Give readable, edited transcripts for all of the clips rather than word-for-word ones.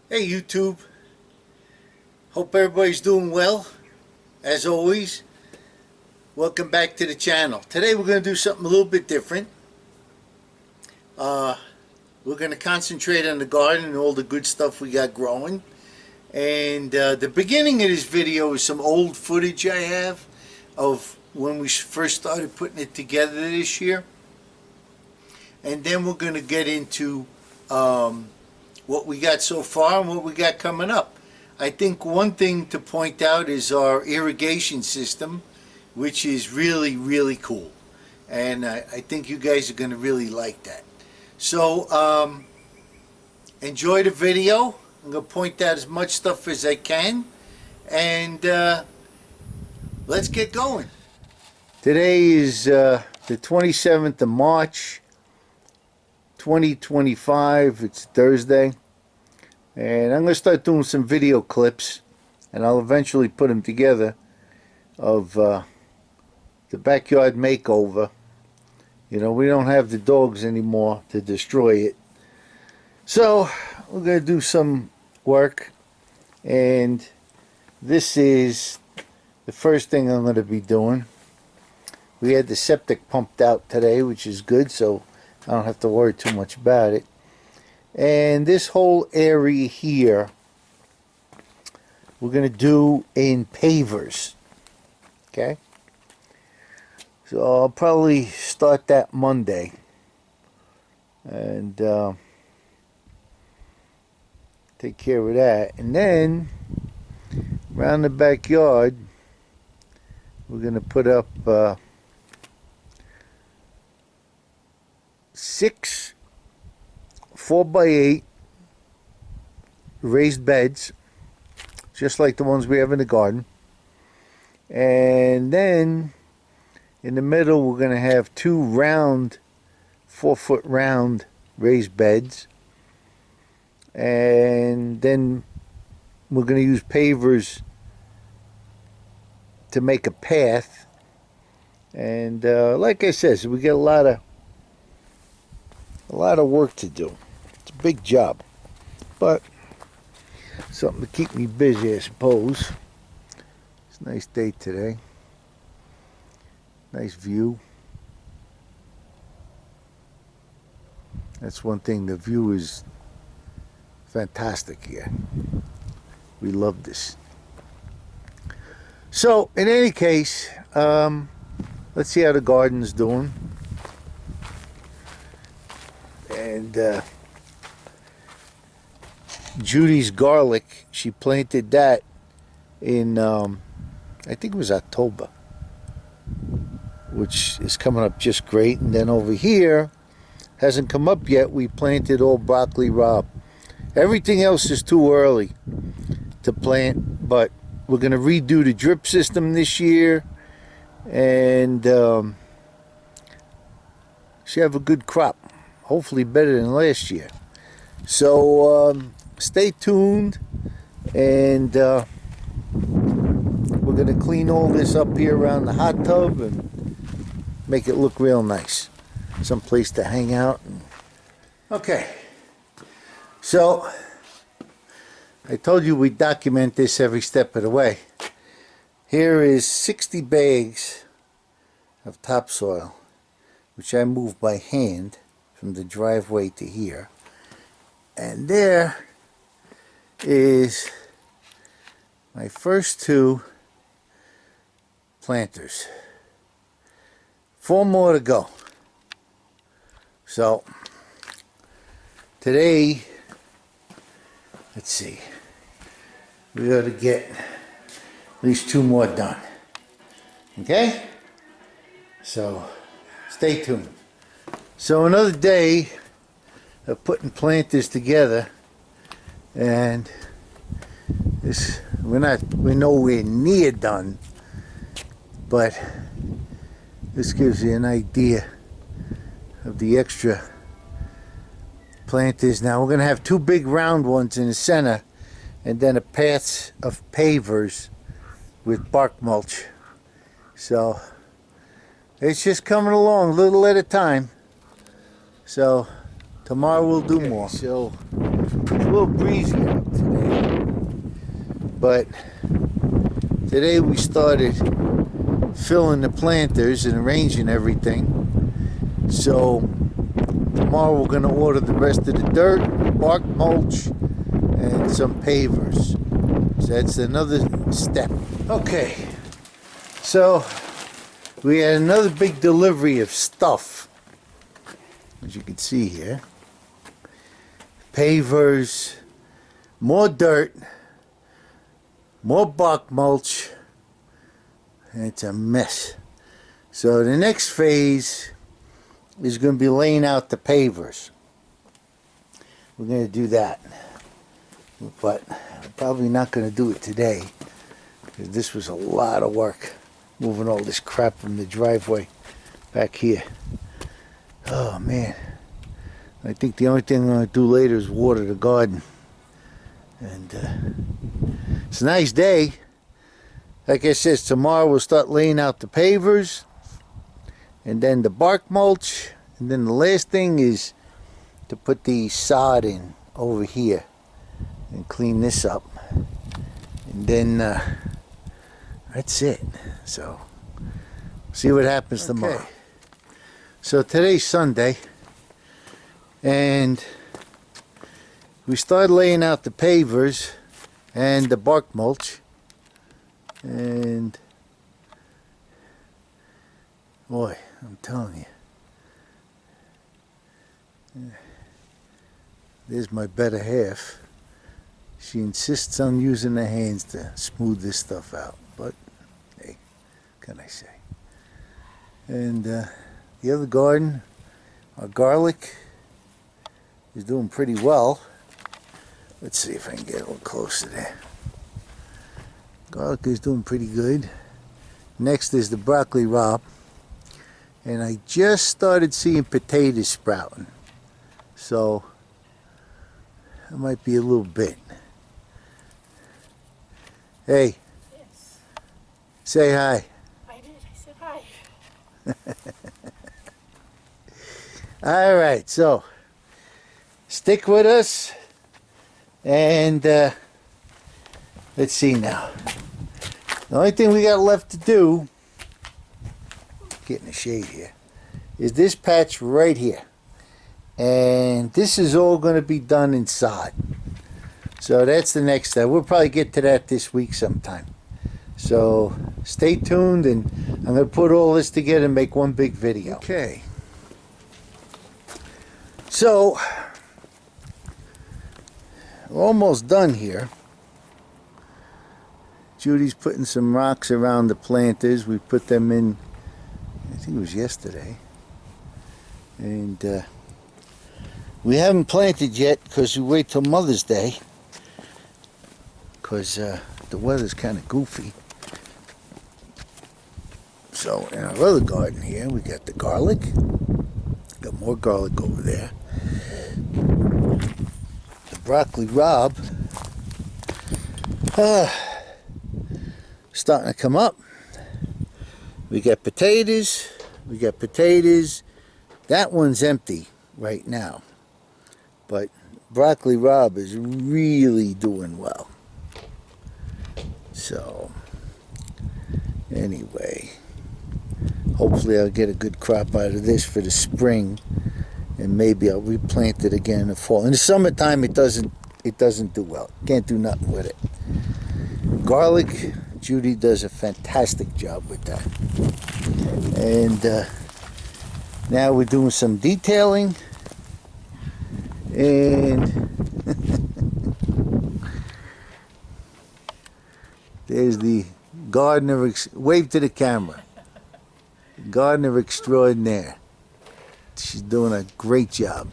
Hey YouTube, hope everybody's doing well. As always, welcome back to the channel. Today we're going to do something a little bit different. Uh, we're going to concentrate on the garden and all the good stuff we got growing. And the beginning of this video is some old footage I have of when we first started putting it together this year. And then we're going to get into what we got so far and what we got coming up. I think one thing to point out is our irrigation system, which is really, really cool. And I think you guys are going to really like that. So enjoy the video. I'm going to point out as much stuff as I can. And let's get going. Today is the 27th of March, 2025. It's Thursday. And I'm going to start doing some video clips, and I'll eventually put them together, of the backyard makeover. You know, we don't have the dogs anymore to destroy it. So, we're going to do some work, and this is the first thing I'm going to be doing. We had the septic pumped out today, which is good, so I don't have to worry too much about it. And this whole area here we're going to do in pavers. Okay, so I'll probably start that Monday and take care of that. And then around the backyard we're going to put up 6 4x8 raised beds, just like the ones we have in the garden. And then in the middle we're going to have 2 round 4-foot round raised beds, and then we're going to use pavers to make a path. And like I said, so we get a lot of work to do. It's a big job, but something to keep me busy, I suppose. It's a nice day today. Nice view. That's one thing, the view is fantastic here. We love this. So, in any case, let's see how the garden's doing. And Judy's garlic, she planted that in I think it was October, which is coming up just great. And then over here hasn't come up yet. We planted old broccoli rabe. Everything else is too early to plant, but we're going to redo the drip system this year, and should have a good crop. Hopefully better than last year. So stay tuned, and we're going to clean all this up here around the hot tub and make it look real nice. Some place to hang out. Okay, so I told you we document this every step of the way. Here is 60 bags of topsoil, which I moved by hand from the driveway to here. And there is my first 2 planters. 4 more to go. So today, let's see, we ought to get at least 2 more done. Okay? So stay tuned. So another day of putting planters together, and this, we're nowhere near done, but this gives you an idea of the extra planters. Now we're going to have 2 big round ones in the center, and then a path of pavers with bark mulch. So it's just coming along a little at a time. So Tomorrow we'll do more. So it's a little breezy out today, but today we started filling the planters and arranging everything. So tomorrow we're going to order the rest of the dirt, bark mulch, and some pavers. So that's another step. Okay, so we had another big delivery of stuff, as you can see here. Pavers, more dirt, more bark mulch, and it's a mess. So the next phase is going to be laying out the pavers. We're going to do that, but I'm probably not going to do it today, because this was a lot of work, moving all this crap from the driveway back here. Oh man, I think the only thing I'm going to do later is water the garden. And it's a nice day. Like I said, tomorrow we'll start laying out the pavers, and then the bark mulch, and then the last thing is to put the sod in over here and clean this up, and then that's it. So see what happens tomorrow. So today's Sunday, and we started laying out the pavers and the bark mulch, and boy, I'm telling you, there's my better half. She insists on using her hands to smooth this stuff out, but hey, what can I say? And the other garden, our garlic is doing pretty well. Let's see if I can get a little closer there. Garlic is doing pretty good. Next is the broccoli rabe, and I just started seeing potatoes sprouting, so it might be a little bit. Hey. Yes. Say hi. I did. I said hi. All right, so stick with us, and let's see now. The only thing we got left to do, get in the shade here, is this patch right here. And this is all going to be done in sod. So that's the next step. We'll probably get to that this week sometime. So stay tuned, and I'm going to put all this together and make one big video. Okay. So we're almost done here. Judy's putting some rocks around the planters. We put them in, I think it was yesterday. And we haven't planted yet because we wait till Mother's Day, because the weather's kind of goofy. So in our other garden here, we got the garlic. Got more garlic over there. The broccoli rabe starting to come up. We got potatoes. We got potatoes. That one's empty right now, but broccoli rabe is really doing well. So anyway, hopefully I'll get a good crop out of this for the spring, and maybe I'll replant it again in the fall. In the summertime it doesn't do well. Can't do nothing with it. Garlic, Judy does a fantastic job with that. And now we're doing some detailing, and there's the gardener, wave to the camera, gardener extraordinaire. She's doing a great job.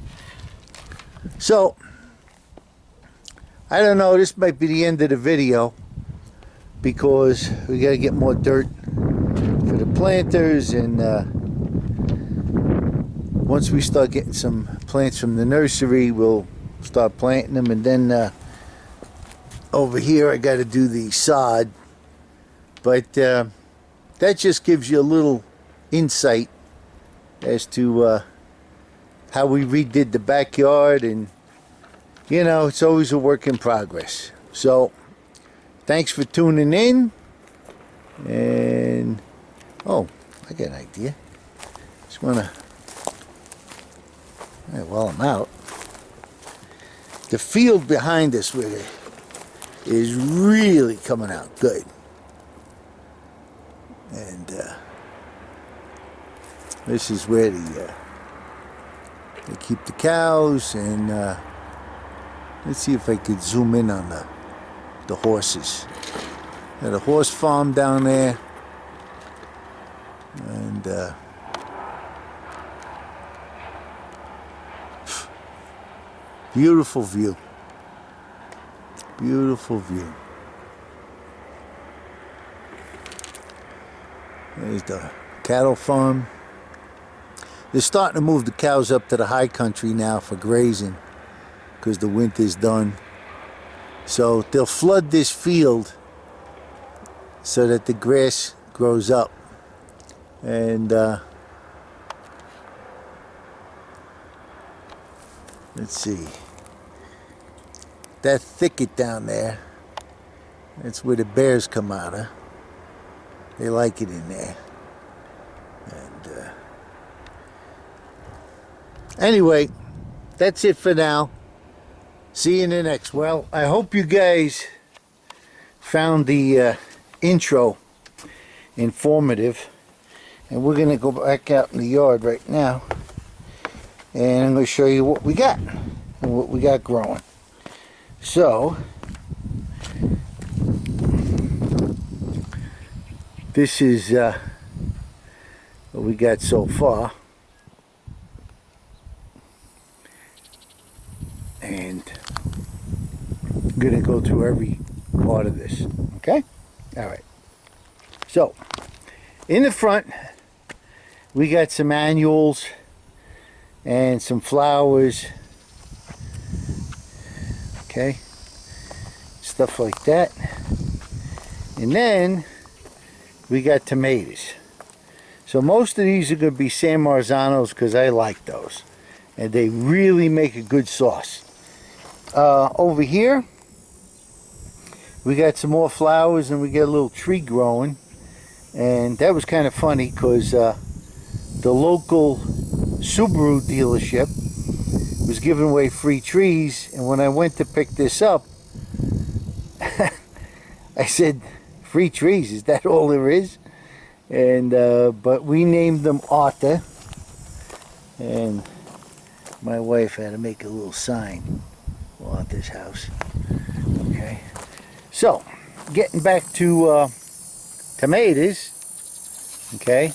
So I don't know, this might be the end of the video, because we got to get more dirt for the planters, and once we start getting some plants from the nursery, we'll start planting them. And then over here I got to do the sod, but that just gives you a little insight as to how we redid the backyard, and you know, it's always a work in progress. So thanks for tuning in. And oh, I got an idea. Just wanna, while I'm out, the field behind us with it is really coming out good. And this is where they keep the cows. And let's see if I could zoom in on the horses. Got a horse farm down there. And beautiful view. Beautiful view. There's the cattle farm. They're starting to move the cows up to the high country now for grazing because the winter's done. So they'll flood this field so that the grass grows up. And let's see, that thicket down there, that's where the bears come out of. They like it in there. And anyway, that's it for now. See you in the next. Well, I hope you guys found the intro informative. And we're going to go back out in the yard right now. And I'm going to show you what we got and what we got growing. So, this is what we got so far. And I'm going to go through every part of this. Okay? Alright. So, in the front, we got some annuals and some flowers. Okay? Stuff like that. And then we got tomatoes. So most of these are going to be San Marzanos because I like those. And they really make a good sauce. Over here, we got some more flowers and we got a little tree growing. And that was kind of funny because the local Subaru dealership was giving away free trees. And when I went to pick this up, I said, free trees, is that all there is? And but we named them Arthur. And my wife had to make a little sign for Arthur's house. Okay. So, getting back to tomatoes. Okay.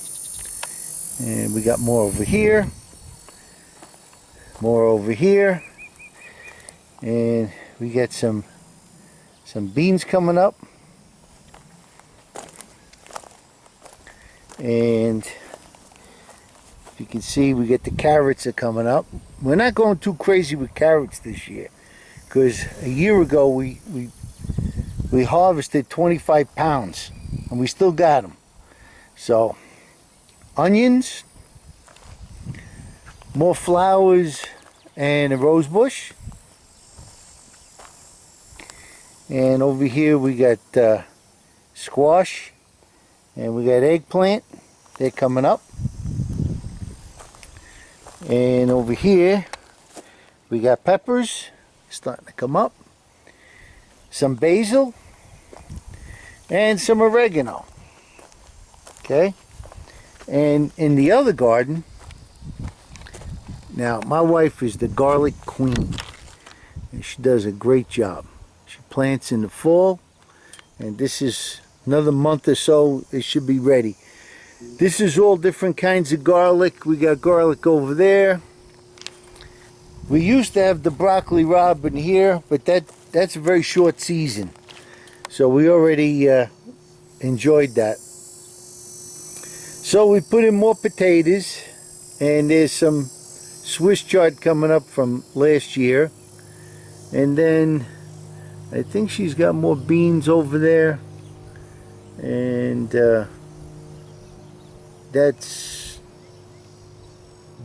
And we got more over here. More over here. And we got some beans coming up. And you can see we get the carrots are coming up. We're not going too crazy with carrots this year because a year ago we harvested 25 pounds and we still got them. So onions, more flowers, and a rose bush. And over here we got squash, and we got eggplant. They're coming up. And over here we got peppers starting to come up, some basil, and some oregano. Okay. And in the other garden, now my wife is the garlic queen and she does a great job. She plants in the fall, and this is another month or so it should be ready. This is all different kinds of garlic. We got garlic over there. We used to have the broccoli robin here, but that's a very short season, so we already enjoyed that. So we put in more potatoes, and there's some Swiss chard coming up from last year. And then I think she's got more beans over there, and that's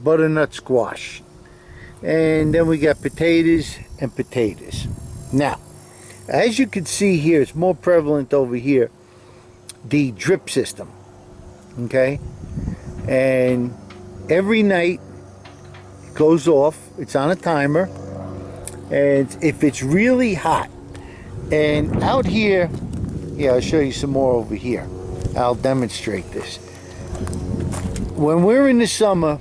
butternut squash. And then we got potatoes and potatoes. Now, as you can see here, it's more prevalent over here, the drip system. Okay? And every night it goes off. It's on a timer. And if it's really hot, and out here, yeah, I'll show you some more over here. I'll demonstrate this. When we're in the summer,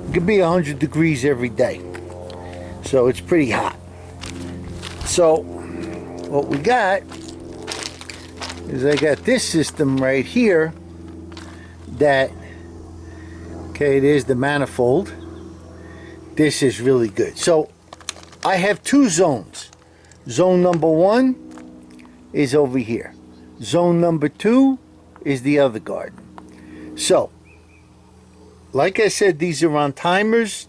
it could be 100 degrees every day. So it's pretty hot. So what we got is I got this system right here that, okay, there's the manifold. This is really good. So I have two zones. Zone number 1 is over here. Zone number 2 is the other garden. So, like I said, these are on timers.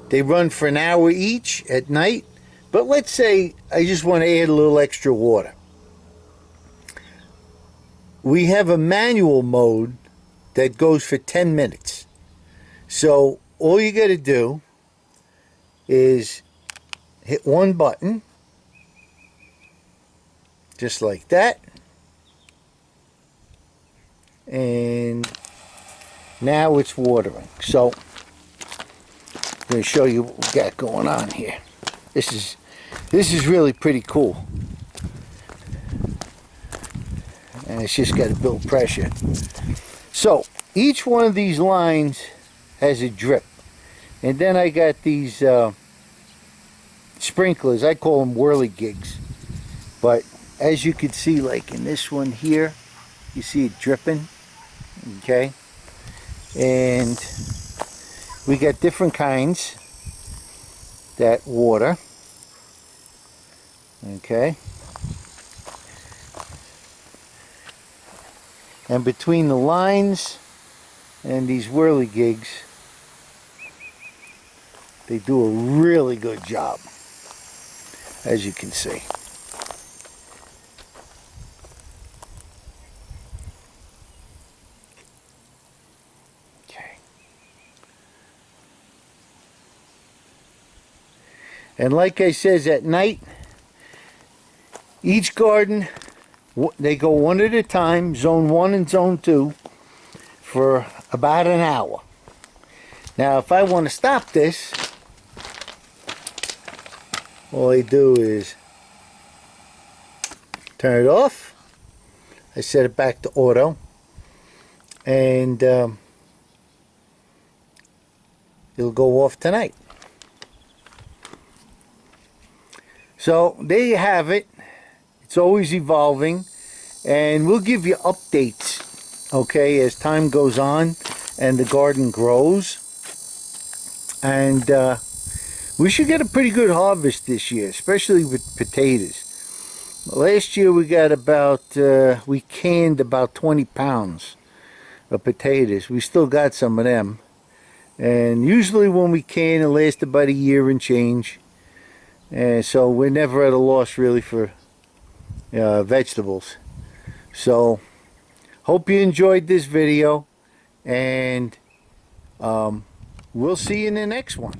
They run for an hour each at night. But let's say I just want to add a little extra water. We have a manual mode that goes for 10 minutes. So all you got to do is hit one button, just like that, and now it's watering. So I'm going to show you what we got going on here. This is really pretty cool, and it's just got to build pressure. So each one of these lines has a drip, and then I got these sprinklers. I call them whirligigs, but as you can see, like in this one here, you see it dripping. Okay, and we got different kinds that water. Okay, and between the lines and these whirligigs, they do a really good job, as you can see. Okay. And like I says, at night, each garden, they go one at a time, zone 1 and zone 2, for about an hour. Now, if I want to stop this, all I do is turn it off. I set it back to auto, and it'll go off tonight. So there you have it. It's always evolving, and we'll give you updates, okay, as time goes on and the garden grows. And we should get a pretty good harvest this year, especially with potatoes. Last year we got about, we canned about 20 pounds of potatoes. We still got some of them. And usually when we can, it lasts about a year and change. And so we're never at a loss really for vegetables. So hope you enjoyed this video, and we'll see you in the next one.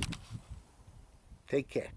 Take care.